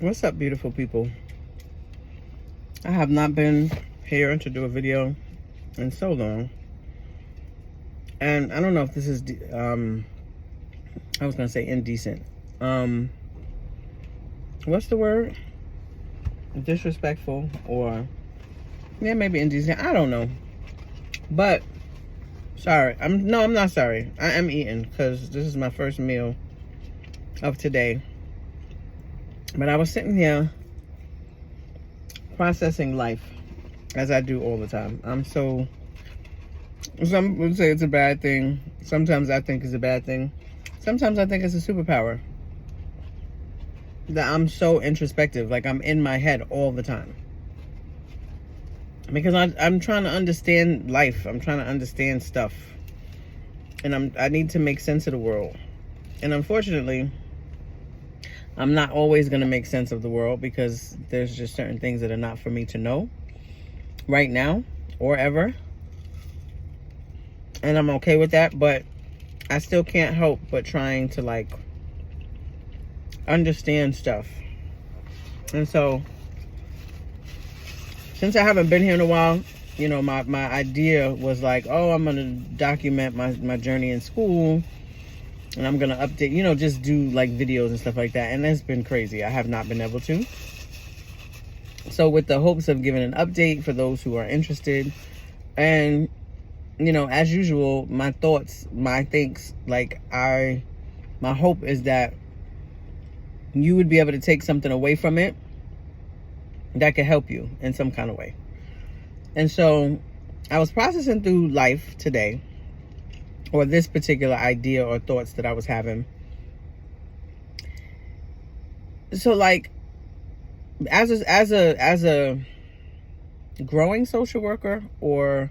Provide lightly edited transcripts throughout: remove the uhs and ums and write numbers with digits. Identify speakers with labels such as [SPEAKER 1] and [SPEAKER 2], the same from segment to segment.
[SPEAKER 1] What's up, beautiful people? I have not been here to do a video in so long, and I don't know if this is I was gonna say indecent. What's the word? Disrespectful, or yeah, maybe indecent. I don't know, but sorry. I'm not sorry. I am eating because this is my first meal of today. But I was sitting here processing life, as I do all the time. Some would say it's a bad thing. Sometimes I think it's a bad thing. Sometimes I think it's a superpower. That I'm so introspective, like I'm in my head all the time. Because I'm trying to understand life. I'm trying to understand stuff. And I need to make sense of the world. And unfortunately, I'm not always going to make sense of the world because there's just certain things that are not for me to know right now or ever. And I'm okay with that, but I still can't help but trying to like understand stuff. And so since I haven't been here in a while, you know, my idea was like, oh, I'm going to document my journey in school. And I'm going to update, you know, just do like videos and stuff like that. And that's been crazy. I have not been able to. So with the hopes of giving an update for those who are interested. And, you know, as usual, my thoughts, my thinks, like my hope is that you would be able to take something away from it that could help you in some kind of way. And so I was processing through life today, or this particular idea or thoughts that I was having. So like, as a growing social worker, or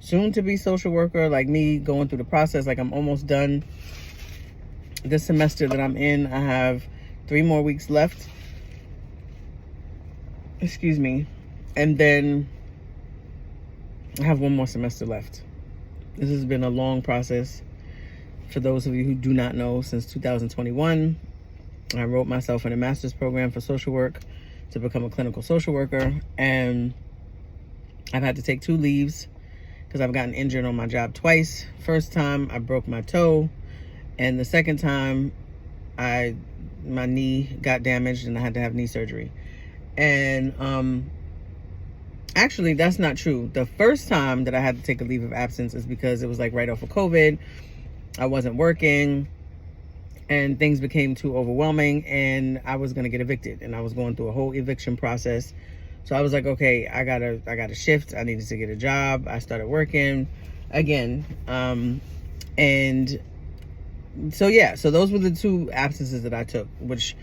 [SPEAKER 1] soon to be social worker, like me going through the process, like I'm almost done this semester that I'm in. I have 3 more weeks left. Excuse me. And then I have 1 more semester left. This has been a long process. For those of you who do not know, since 2021, I wrote myself in a master's program for social work to become a clinical social worker. And I've had to take 2 leaves because I've gotten injured on my job twice. First time, I broke my toe. And the second time, my knee got damaged and I had to have knee surgery. And actually, that's not true. The first time that I had to take a leave of absence is because it was like right off of COVID. I wasn't working and things became too overwhelming and I was going to get evicted, and I was going through a whole eviction process. So I was like, okay, I gotta shift. I needed to get a job. I started working again. And so, yeah, so those were the 2 absences that I took, which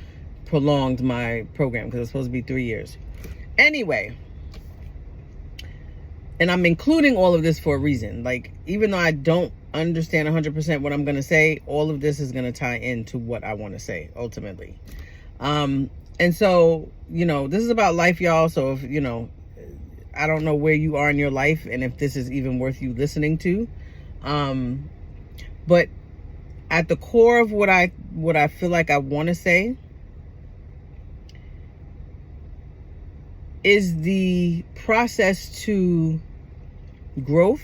[SPEAKER 1] prolonged my program because it's supposed to be 3 years. Anyway, and I'm including all of this for a reason. Like, even though I don't understand 100% what I'm going to say, all of this is going to tie into what I want to say ultimately. And so, you know, this is about life, y'all. So if, you know, I don't know where you are in your life and if this is even worth you listening to. But at the core of what I feel like I want to say is the process to growth,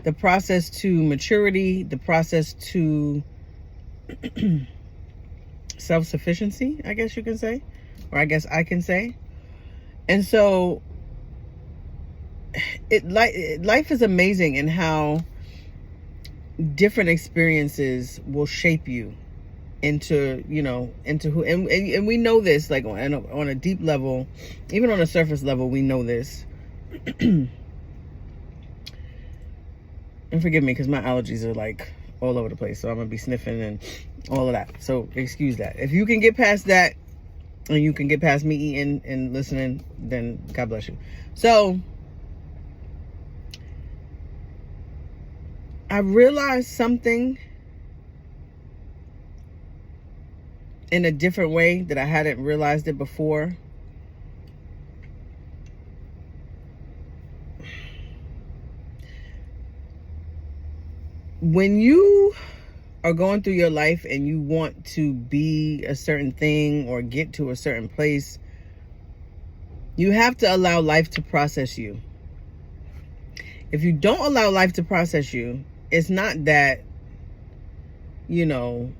[SPEAKER 1] the process to maturity, the process to self-sufficiency, I guess you can say, or I guess I can say. And so life is amazing in how different experiences will shape you into, you know, into who, and we know this, like on a deep level, even on a surface level, we know this. And forgive me because my allergies are like all over the place, so I'm gonna be sniffing and all of that, so excuse that. If you can get past that and you can get past me eating and listening, then God bless you. So I realized something in a different way that I hadn't realized it before. When you are going through your life and you want to be a certain thing or get to a certain place, you have to allow life to process you. If you don't allow life to process you, it's not that, you know,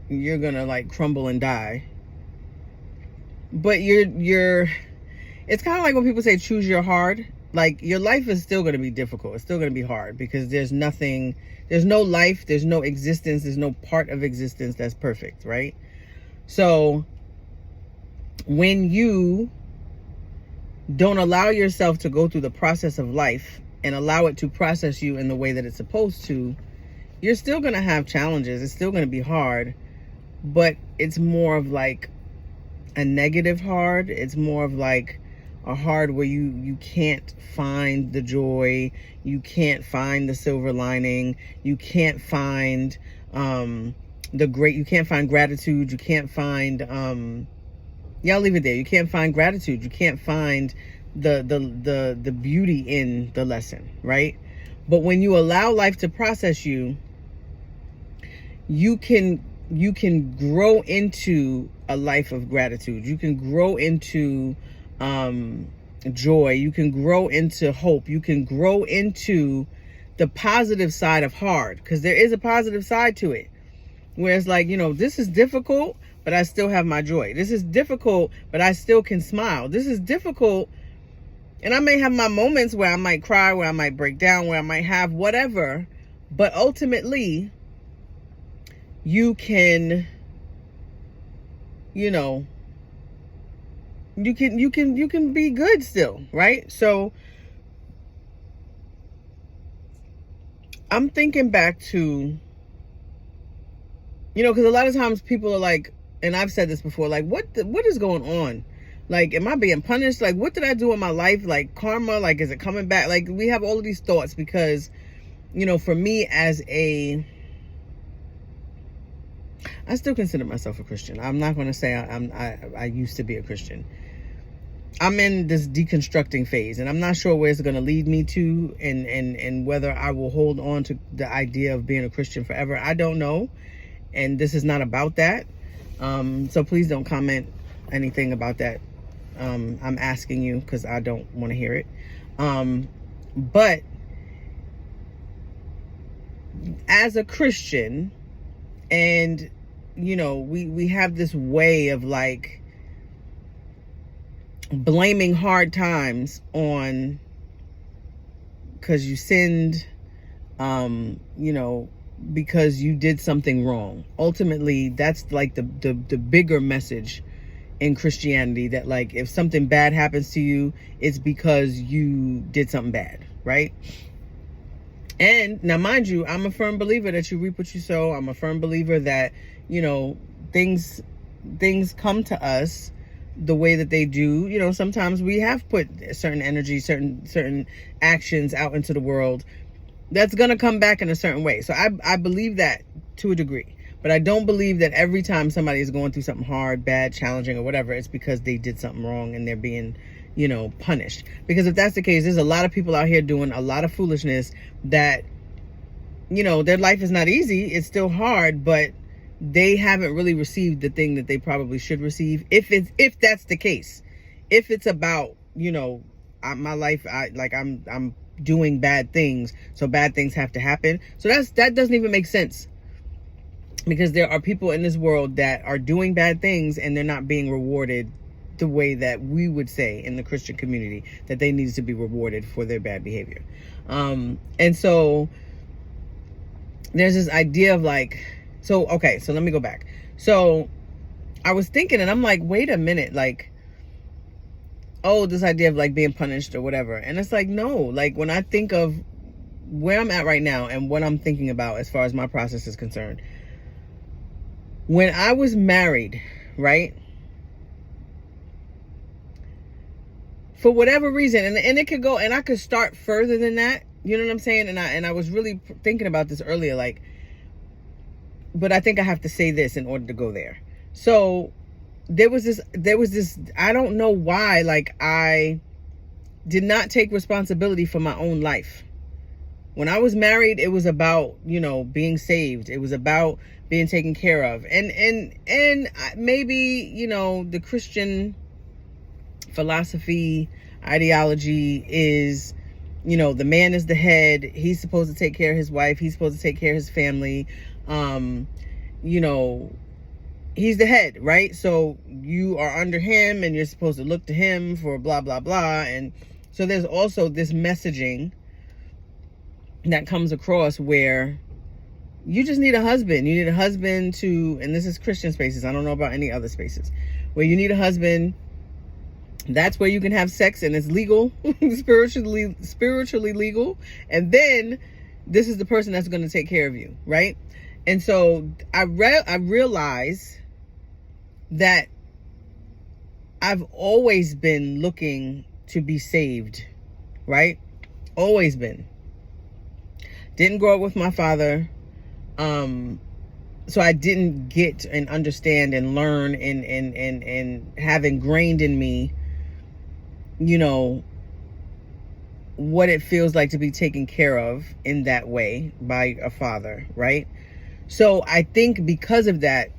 [SPEAKER 1] you're gonna like crumble and die, but you're it's kind of like when people say choose your hard. Like, your life is still going to be difficult. It's still going to be hard because there's no life, there's no existence, there's no part of existence that's perfect, right? So when you don't allow yourself to go through the process of life and allow it to process you in the way that it's supposed to, you're still going to have challenges. It's still going to be hard, but it's more of like a negative hard. It's more of like a hard where you can't find the joy, you can't find the silver lining, you can't find you can't find gratitude, you can't find I'll leave it there. You can't find gratitude, you can't find the beauty in the lesson, right? But when you allow life to process you, you can grow into a life of gratitude. You can grow into joy. You can grow into hope. You can grow into the positive side of hard, because there is a positive side to it, where it's like, you know, this is difficult, but I still have my joy. This is difficult, but I still can smile. This is difficult, and I may have my moments where I might cry, where I might break down, where I might have whatever, but ultimately you can, you know, you can be good still, right? So I'm thinking back to, you know, because a lot of times people are like, and I've said this before, like, what is going on? Like, am I being punished? Like, what did I do in my life? Like, karma, like, is it coming back? Like, we have all of these thoughts because, you know, for me I still consider myself a Christian. I'm not going to say I used to be a Christian. I'm in this deconstructing phase, and I'm not sure where it's going to lead me to, and whether I will hold on to the idea of being a Christian forever. I don't know, and this is not about that. So please don't comment anything about that. I'm asking you because I don't want to hear it. But as a Christian, and you know, we have this way of like blaming hard times on because you sinned, you know, because you did something wrong. Ultimately, that's like the bigger message in Christianity, that like if something bad happens to you, it's because you did something bad, right? And now, mind you, I'm a firm believer that you reap what you sow. I'm a firm believer that, you know, things come to us the way that they do. You know, sometimes we have put certain energy, certain actions out into the world that's going to come back in a certain way. So I believe that to a degree, but I don't believe that every time somebody is going through something hard, bad, challenging, or whatever, it's because they did something wrong and they're being, you know, punished. Because if that's the case, there's a lot of people out here doing a lot of foolishness that, you know, their life is not easy. It's still hard, but they haven't really received the thing that they probably should receive. If that's the case, if it's about, you know, my life, I'm doing bad things, so bad things have to happen. So that doesn't even make sense, because there are people in this world that are doing bad things and they're not being rewarded the way that we would say in the Christian community that they need to be rewarded for their bad behavior. And so there's this idea of like, so let me go back. So I was thinking, and I'm like, wait a minute, like, oh, this idea of like being punished or whatever. And it's like, no, like when I think of where I'm at right now and what I'm thinking about as far as my process is concerned, when I was married, right? For whatever reason, and it could go, and I could start further than that, you know what I'm saying? And I was really thinking about this earlier, like, but I think I have to say this in order to go there. So there was this, I don't know why, like I did not take responsibility for my own life. When I was married, it was about, you know, being saved. It was about being taken care of. And maybe, you know, the Christian philosophy, ideology is, you know, the man is the head. He's supposed to take care of his wife. He's supposed to take care of his family. You know, he's the head, right? So you are under him and you're supposed to look to him for blah, blah, blah. And so there's also this messaging that comes across where you just need a husband. You need a husband to, and this is Christian spaces. I don't know about any other spaces where you need a husband. That's where you can have sex and it's legal, spiritually legal. And then this is the person that's going to take care of you, right? And so I realize that I've always been looking to be saved, right? Always been. Didn't grow up with my father. So I didn't get and understand and learn and have ingrained in me, you know, what it feels like to be taken care of in that way by a father, right? So I think because of that,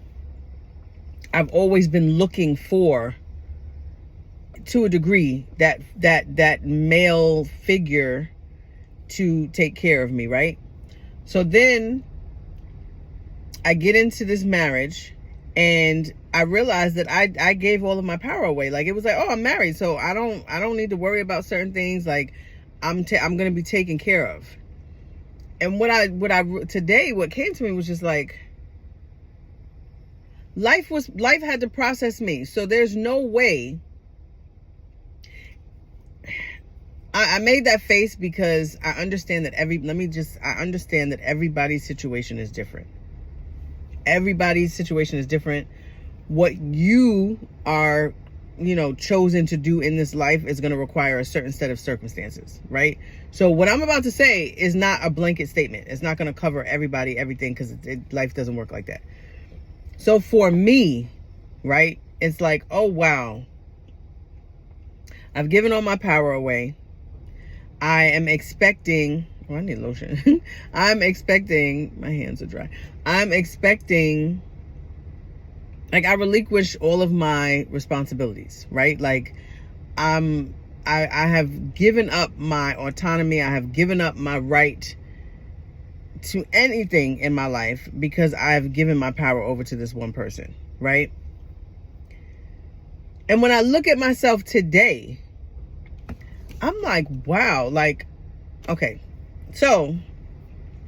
[SPEAKER 1] I've always been looking for, to a degree, that male figure to take care of me, right? So then I get into this marriage and I realized that I gave all of my power away. Like, it was like, oh, I'm married, so I don't need to worry about certain things. Like, I'm going to be taken care of. And what came to me was just like, life had to process me. So there's no way. I made that face because I understand that I understand that everybody's situation is different. Everybody's situation is different. What you are, you know, chosen to do in this life is going to require a certain set of circumstances, right? So what I'm about to say is not a blanket statement. It's not going to cover everybody, everything, because life doesn't work like that. So for me, right, it's like, oh, wow, I've given all my power away. I am expecting, oh, I need lotion. I'm expecting, my hands are dry. I'm expecting, like, I relinquish all of my responsibilities, right? Like, I have given up my autonomy. I have given up my right to anything in my life because I've given my power over to this one person, right? And when I look at myself today, I'm like, wow, like, okay. So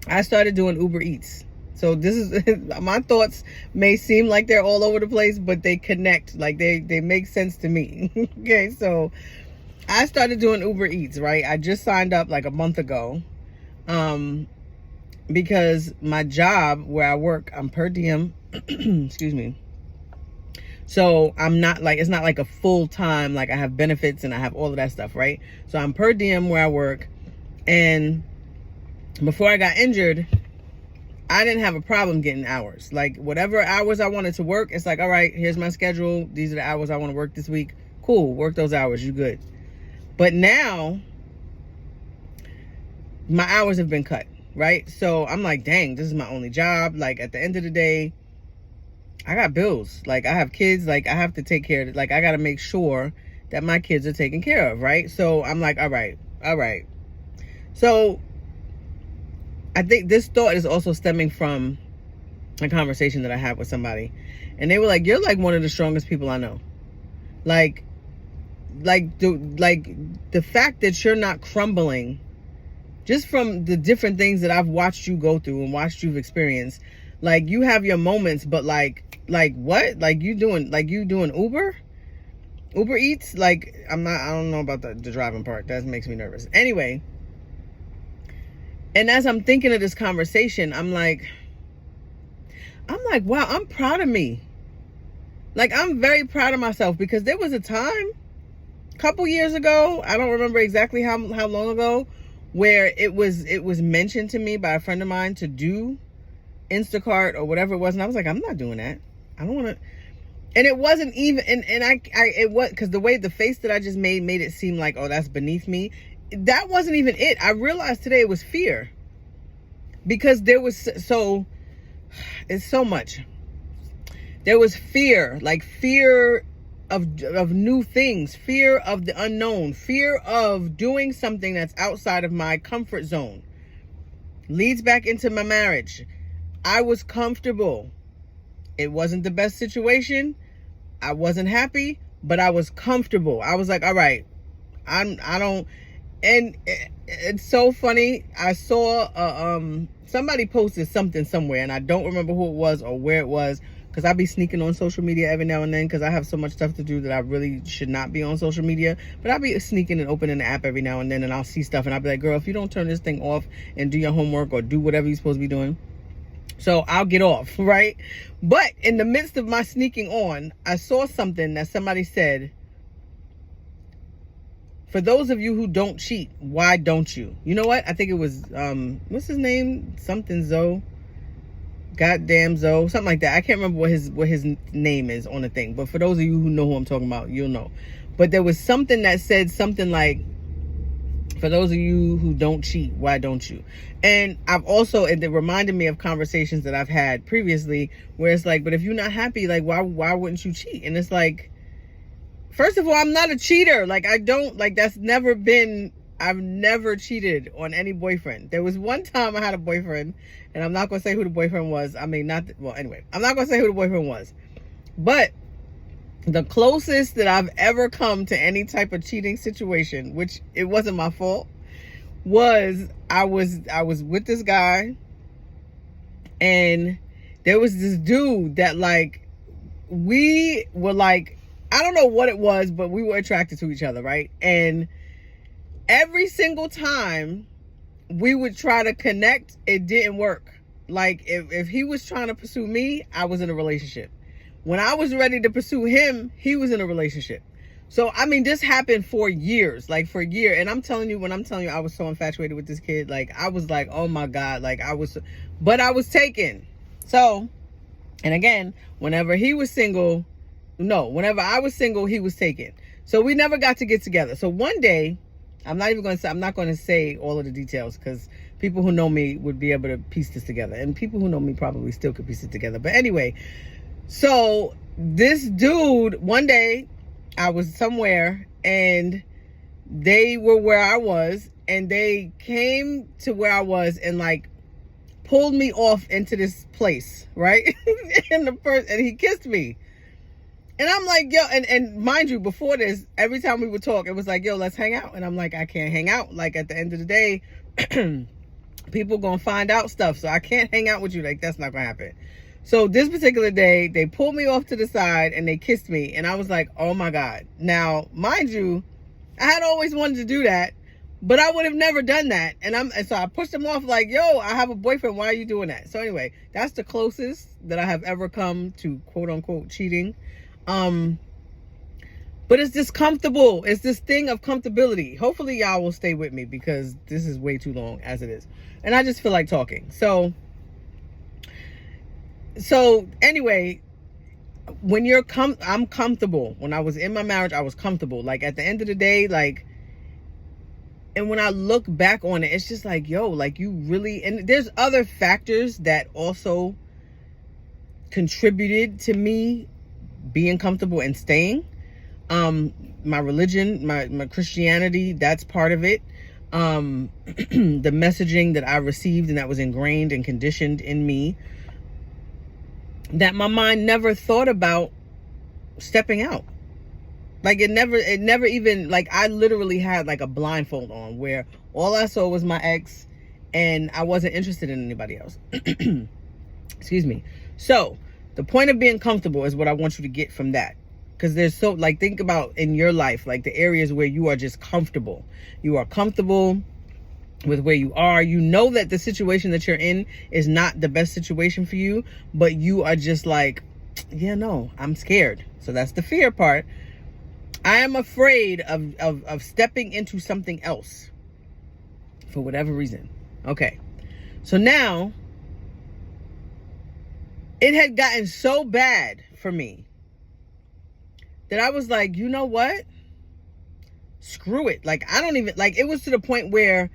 [SPEAKER 1] I started doing Uber Eats. So this is, my thoughts may seem like they're all over the place, but they connect, like they make sense to me. Okay, so I started doing Uber Eats, right? I just signed up like a month ago, because my job where I work, I'm per diem, excuse me. So I'm not like, it's not like a full-time, like I have benefits and I have all of that stuff, right? So I'm per diem where I work. And before I got injured, I didn't have a problem getting hours. Like, whatever hours I wanted to work, it's like, all right, here's my schedule. These are the hours I want to work this week. Cool, work those hours, you good. But now, my hours have been cut, right? So I'm like, dang, this is my only job. Like, at the end of the day, I got bills. Like, I have kids. Like, I have to take care of it. Like, I got to make sure that my kids are taken care of, right? So I'm like, all right. So I think this thought is also stemming from a conversation that I had with somebody. And they were like, you're like one of the strongest people I know. Like the fact that you're not crumbling just from the different things that I've watched you go through and watched you've experienced. Like, you have your moments, but like what? Like, you doing Uber Eats? Like, I don't know about the driving part. That makes me nervous. Anyway. And as I'm thinking of this conversation, I'm like, wow, I'm proud of me. Like, I'm very proud of myself, because there was a time, a couple years ago, I don't remember exactly how long ago, where it was mentioned to me by a friend of mine to do Instacart or whatever it was. And I was like, I'm not doing that. I don't want to. And it wasn't even, it was, because the way the face that I just made it seem like, oh, that's beneath me. That wasn't even it. I realized today it was fear. because there was it's so much. There was fear, like fear of new things, fear of the unknown, fear of doing something that's outside of my comfort zone. Leads back into my marriage. I was comfortable. It wasn't the best situation. I wasn't happy, but I was comfortable. I was like, all right, I don't, and it's so funny. I saw somebody posted something somewhere, and I don't remember who it was or where it was, because I be sneaking on social media every now and then, because I have so much stuff to do that I really should not be on social media. But I'll be sneaking and opening the app every now and then, and I'll see stuff, and I'll be like, girl, if you don't turn this thing off and do your homework or do whatever you're supposed to be doing, so I'll get off, right? But in the midst of my sneaking on, I saw something that somebody said, for those of you who don't cheat, why don't you? You know what? I think it was, what's his name? Something Zoe. Goddamn Zoe. Something like that. I can't remember what his name is on the thing. But for those of you who know who I'm talking about, you'll know. But there was something that said something like, for those of you who don't cheat, why don't you? And I've also, it reminded me of conversations that I've had previously where it's like, but if you're not happy, like, why wouldn't you cheat? And it's like, first of all, I'm not a cheater. Like, I don't, like, that's never been, I've never cheated on any boyfriend. There was one time I had a boyfriend, and I'm not going to say who the boyfriend was. I mean, well, anyway, I'm not going to say who the boyfriend was. But the closest that I've ever come to any type of cheating situation, which it wasn't my fault, was I was with this guy, and there was this dude that, like, we were like, I don't know what it was, but we were attracted to each other, right? And every single time we would try to connect, it didn't work. Like, if he was trying to pursue me, I was in a relationship. When I was ready to pursue him, he was in a relationship. So, I mean, this happened for years, like for a year. And I'm telling you, when I'm telling you, I was so infatuated with this kid. Like, I was like, oh my God, like but I was taken. So, and again, whenever I was single, he was taken. So we never got to get together. So one day, I'm not going to say all of the details, because people who know me would be able to piece this together. And people who know me probably still could piece it together. But anyway, so this dude, one day I was somewhere and they were where I was, and they came to where I was and like pulled me off into this place, right? And he kissed me. And I'm like, yo, and mind you, before this, every time we would talk, it was like, yo, let's hang out. And I'm like, I can't hang out. Like, at the end of the day, people gonna find out stuff. So I can't hang out with you. Like, that's not gonna happen. So this particular day, they pulled me off to the side and they kissed me. And I was like, oh my God. Now, mind you, I had always wanted to do that, but I would have never done that. And so I pushed them off like, yo, I have a boyfriend. Why are you doing that? So anyway, that's the closest that I have ever come to quote unquote cheating. But it's just comfortable. It's this thing of comfortability. Hopefully y'all will stay with me, because this is way too long as it is. And I just feel like talking. So anyway, when I'm comfortable. When I was in my marriage, I was comfortable. Like, at the end of the day, like, and when I look back on it, it's just like, yo, like, you really, and there's other factors that also contributed to me being comfortable and staying. My religion, my Christianity, that's part of it. The messaging that I received and that was ingrained and conditioned in me, that my mind never thought about stepping out. Like, it never even, like, I literally had like a blindfold on where all I saw was my ex and I wasn't interested in anybody else. Excuse me. So the point of being comfortable is what I want you to get from that. Because there's so, like, think about in your life, like the areas where you are just comfortable. You are comfortable with where you are. You know that the situation that you're in is not the best situation for you, but you are just like, yeah, no, I'm scared. So that's the fear part. I am afraid of stepping into something else for whatever reason. Okay. So now it had gotten so bad for me that I was like, you know what? Screw it. Like, I don't even, like, it was to the point where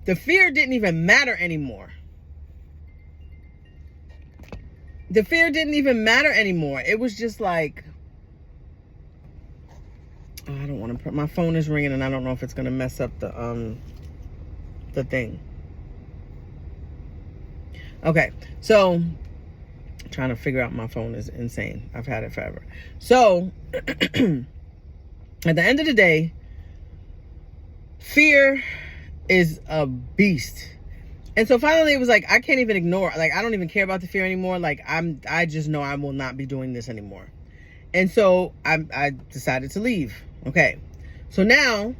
[SPEAKER 1] the fear didn't even matter anymore. the fear didn't even matter anymore. It was just like, oh, I don't want to put, my phone is ringing and I don't know if it's going to mess up the thing. Okay, so trying to figure out my phone is insane. I've had it forever. So at the end of the day, fear is a beast. And so finally it was like, I can't even ignore, like, I don't even care about the fear anymore. Like, I just know I will not be doing this anymore. And so I decided to leave. Okay. So now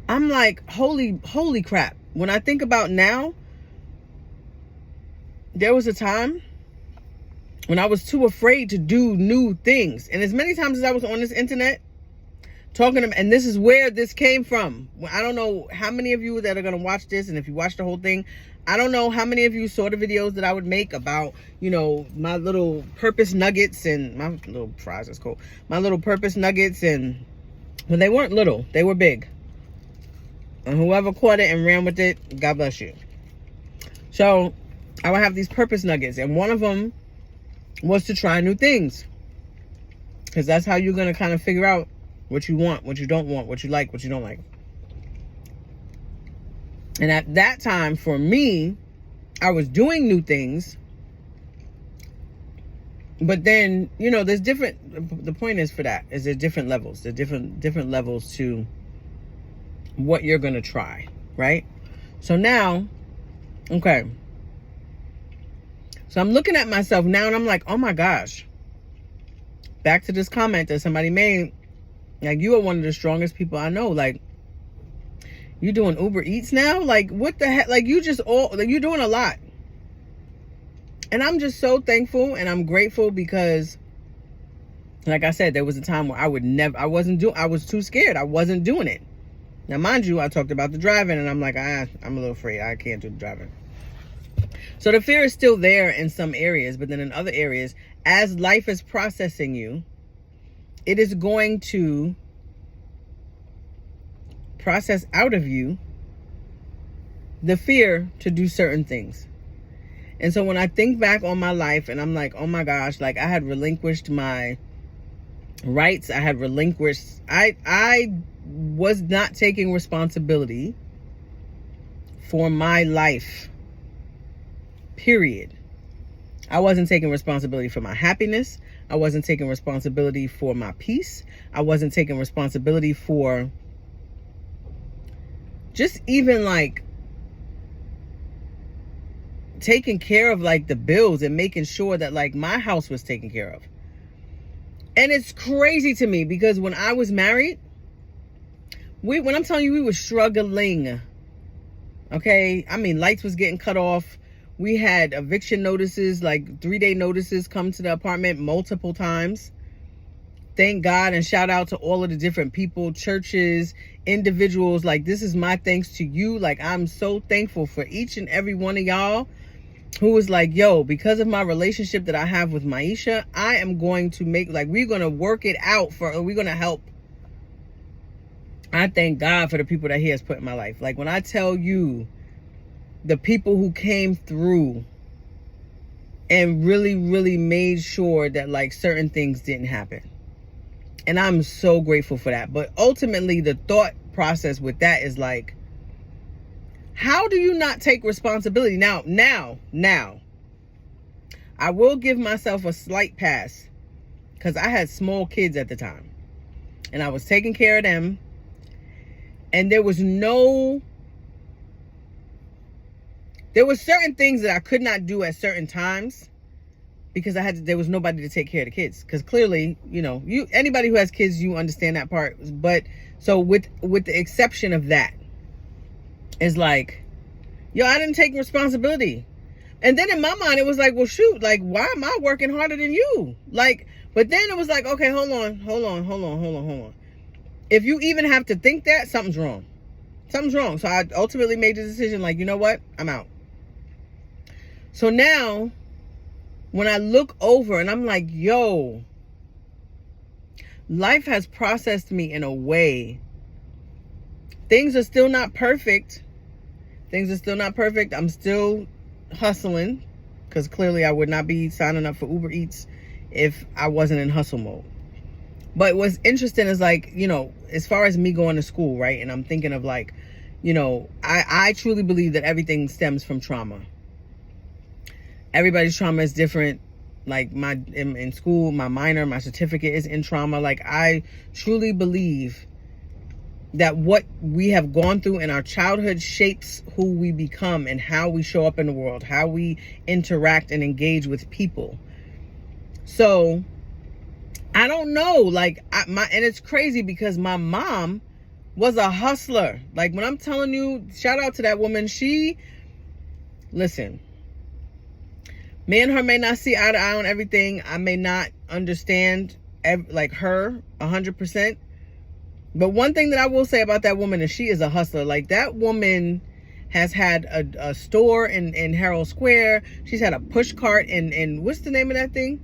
[SPEAKER 1] I'm like, holy crap. When I think about now, there was a time when I was too afraid to do new things. And as many times as I was on this internet talking to, and this is where this came from. I don't know how many of you that are going to watch this, and if you watch the whole thing, I don't know how many of you saw the videos that I would make about, you know, my little purpose nuggets and my little fries, that's cool. My little purpose nuggets, and when they weren't little, they were big. And whoever caught it and ran with it, God bless you. So I would have these purpose nuggets, and one of them was to try new things, because that's how you're going to kind of figure out what you want, what you don't want, what you like, what you don't like. And at that time, for me, I was doing new things. But then, you know, there's different, the point is for that, is there's different levels. There's different levels to what you're going to try, right? So now, okay. So I'm looking at myself now and I'm like, oh my gosh. Back to this comment that somebody made. Like, you are one of the strongest people I know. Like, you doing Uber Eats now? Like, what the heck? Like, you just like, you're doing a lot. And I'm just so thankful and I'm grateful because, like I said, there was a time where I was too scared. I wasn't doing it. Now, mind you, I talked about the driving and I'm like, I'm a little afraid. I can't do the driving. So the fear is still there in some areas, but then in other areas, as life is processing you, it is going to process out of you the fear to do certain things. And so when I think back on my life and I'm like, oh my gosh, like, I had relinquished my rights. I had relinquished, I was not taking responsibility for my life, period. I wasn't taking responsibility for my happiness. I wasn't taking responsibility for my peace. I wasn't taking responsibility for just even like taking care of like the bills and making sure that like my house was taken care of. And it's crazy to me because when I was married, when I'm telling you, we were struggling. Okay. I mean, lights was getting cut off. We had eviction notices, like 3-day notices, come to the apartment multiple times. Thank God and shout out to all of the different people, churches, individuals. Like, this is my thanks to you. Like, I'm so thankful for each and every one of y'all who was like, yo, because of my relationship that I have with Maisha, I am going to make, like, we're going to work it out we're going to help. I thank God for the people that he has put in my life. Like, when I tell you, the people who came through and really, really made sure that like certain things didn't happen. And I'm so grateful for that. But ultimately, the thought process with that is like, how do you not take responsibility? Now, I will give myself a slight pass because I had small kids at the time and I was taking care of them. And there was certain things that I could not do at certain times because there was nobody to take care of the kids. Because clearly, you know, anybody who has kids, you understand that part. But so with the exception of that, is like, yo, I didn't take responsibility. And then in my mind, it was like, well, shoot, like, why am I working harder than you? Like, but then it was like, okay, hold on. If you even have to think that, something's wrong. Something's wrong. So I ultimately made the decision, like, you know what? I'm out. So now, when I look over and I'm like, yo, life has processed me in a way. Things are still not perfect. I'm still hustling because clearly I would not be signing up for Uber Eats if I wasn't in hustle mode. But what's interesting is, like, you know, as far as me going to school, right? And I'm thinking of, like, you know, I truly believe that everything stems from trauma. Everybody's trauma is different. Like, in school, my minor, my certificate is in trauma. Like, I truly believe that what we have gone through in our childhood shapes who we become and how we show up in the world, how we interact and engage with people. So I don't know, like, and it's crazy because my mom was a hustler. Like, when I'm telling you, shout out to that woman. Listen, me and her may not see eye to eye on everything. I may not understand like her 100%. But one thing that I will say about that woman is she is a hustler. Like, that woman has had a store in Herald Square. She's had a push cart in what's the name of that thing?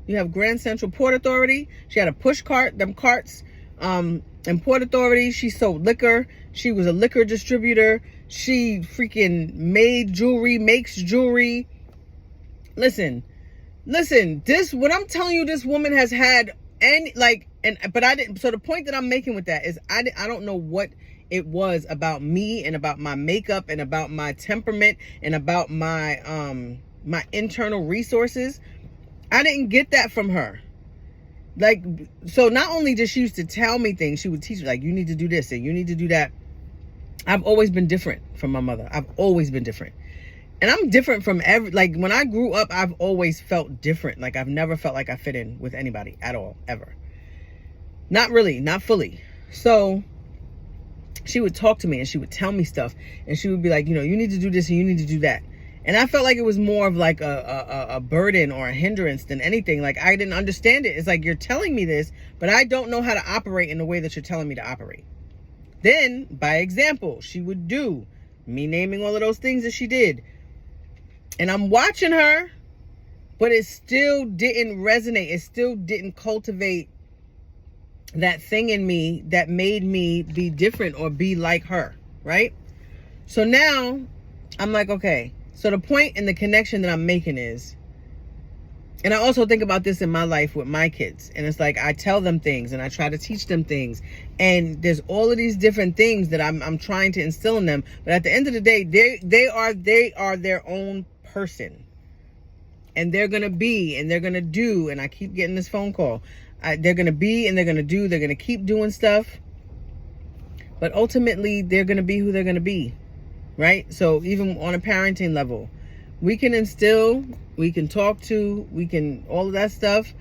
[SPEAKER 1] You have Grand Central Port Authority. She had a push cart, them carts in Port Authority. She sold liquor. She was a liquor distributor. She freaking made jewelry, makes jewelry. Listen, what I'm telling you, this woman has had, but I didn't. So the point that I'm making with that is I don't know what it was about me and about my makeup and about my temperament and about my my internal resources. I didn't get that from her. Like, so not only did she used to tell me things, she would teach me, like, you need to do this and you need to do that. I've always been different from my mother. I've always been different. And I'm different from like, when I grew up, I've always felt different. Like, I've never felt like I fit in with anybody at all, ever. Not really, not fully. So she would talk to me and she would tell me stuff and she would be like, you know, you need to do this and you need to do that. And I felt like it was more of like a burden or a hindrance than anything. Like, I didn't understand it. It's like, you're telling me this, but I don't know how to operate in the way that you're telling me to operate. Then, by example, she would do me naming all of those things that she did. And I'm watching her, but it still didn't resonate. It still didn't cultivate that thing in me that made me be different or be like her, right? So now I'm like, okay. So the point and the connection that I'm making is, and I also think about this in my life with my kids, and it's like, I tell them things and I try to teach them things, and there's all of these different things that I'm trying to instill in them. But at the end of the day, they are their own person, and they're gonna be and they're gonna do. And I keep getting this phone call. They're gonna be and they're gonna do. They're gonna keep doing stuff, but ultimately they're gonna be who they're gonna be. Right? So even on a parenting level, we can instill, we can talk to, we can, all of that stuff,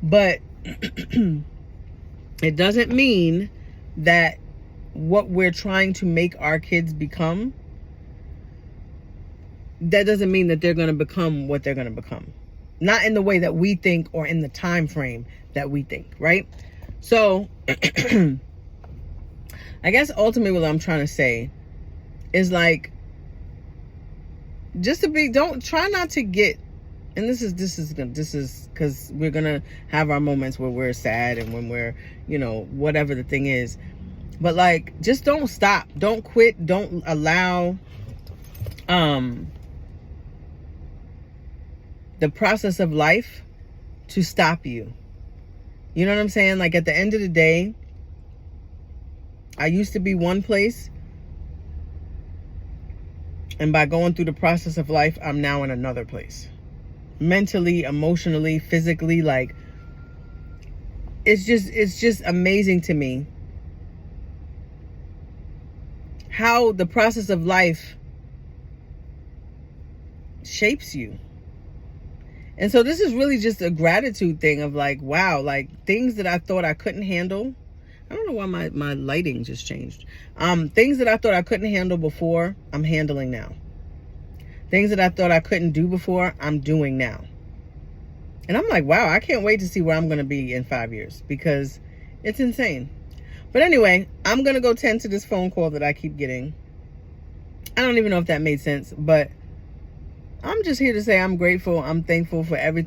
[SPEAKER 1] but it doesn't mean that what we're trying to make our kids become, that doesn't mean that they're going to become what they're going to become. Not in the way that we think or in the time frame that we think, right? So I guess ultimately what I'm trying to say is, like, just to be, don't try not to get, and this is because we're gonna have our moments where we're sad and when we're, you know, whatever the thing is, but like, just don't stop, don't quit, don't allow the process of life to stop you. You know what I'm saying? Like, at the end of the day, I used to be one place, and by going through the process of life, I'm now in another place. Mentally, emotionally, physically, like, it's just amazing to me how the process of life shapes you. And so this is really just a gratitude thing of, like, wow, like, things that I thought I couldn't handle. I don't know why my lighting just changed. Things that I thought I couldn't handle before, I'm handling now. Things that I thought I couldn't do before, I'm doing now. And I'm like, wow, I can't wait to see where I'm going to be in 5 years, because it's insane. But anyway, I'm going to go tend to this phone call that I keep getting. I don't even know if that made sense, but I'm just here to say I'm grateful. I'm thankful for every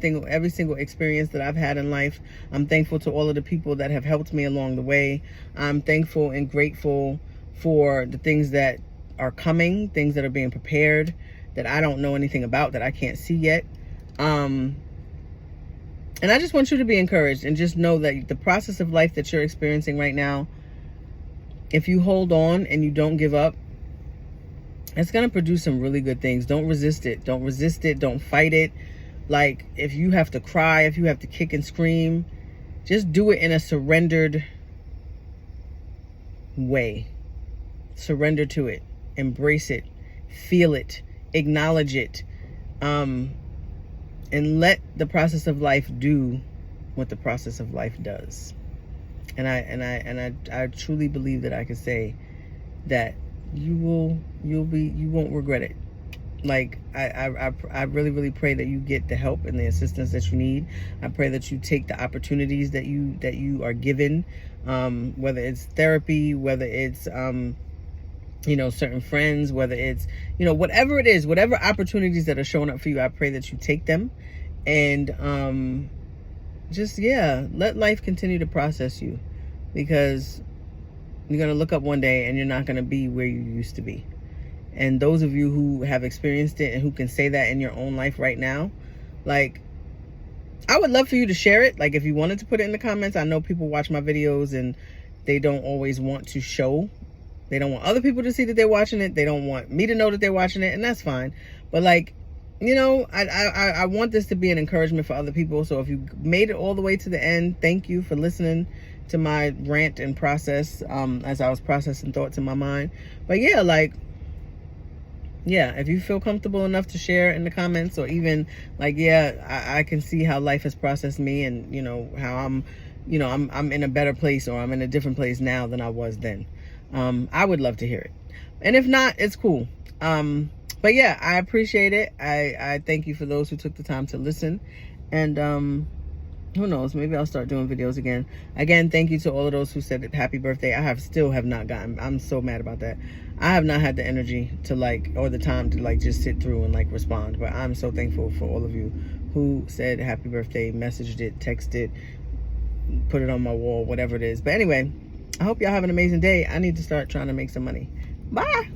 [SPEAKER 1] single experience that I've had in life. I'm thankful to all of the people that have helped me along the way. I'm thankful and grateful for the things that are coming, things that are being prepared, that I don't know anything about, that I can't see yet. And I just want you to be encouraged and just know that the process of life that you're experiencing right now, if you hold on and you don't give up, it's going to produce some really good things. Don't resist it. Don't resist it. Don't fight it. Like, if you have to cry, if you have to kick and scream, just do it in a surrendered way. Surrender to it. Embrace it. Feel it. Acknowledge it. And let the process of life do what the process of life does. And I truly believe that I can say that you won't regret it. Like, I really pray that you get the help and the assistance that you need. I pray that you take the opportunities that you are given, whether it's therapy, whether it's certain friends, whether it's whatever it is, whatever opportunities that are showing up for you. I pray that you take them and let life continue to process you, because you're going to look up one day and you're not going to be where you used to be. And those of you who have experienced it and who can say that in your own life right now, like, I would love for you to share it. Like, if you wanted to put it in the comments. I know people watch my videos and they don't always want to show. They don't want other people to see that they're watching it. They don't want me to know that they're watching it, and that's fine. But, like, I want this to be an encouragement for other people. So if you made it all the way to the end, thank you for listening to my rant and process as I was processing thoughts in my mind. But if you feel comfortable enough to share in the comments, or even I can see how life has processed me, and how I'm in a better place, or I'm in a different place now than I was then. I would love to hear it. And if not, it's cool. But yeah, I appreciate it. I thank you for those who took the time to listen. And who knows, maybe I'll start doing videos again. Again, thank you to all of those who said happy birthday. Still have not gotten, I'm so mad about that. I have not had the energy to or the time to just sit through and respond. But I'm so thankful for all of you who said happy birthday, messaged it, texted, put it on my wall, whatever it is. But anyway, I hope y'all have an amazing day. I need to start trying to make some money. Bye.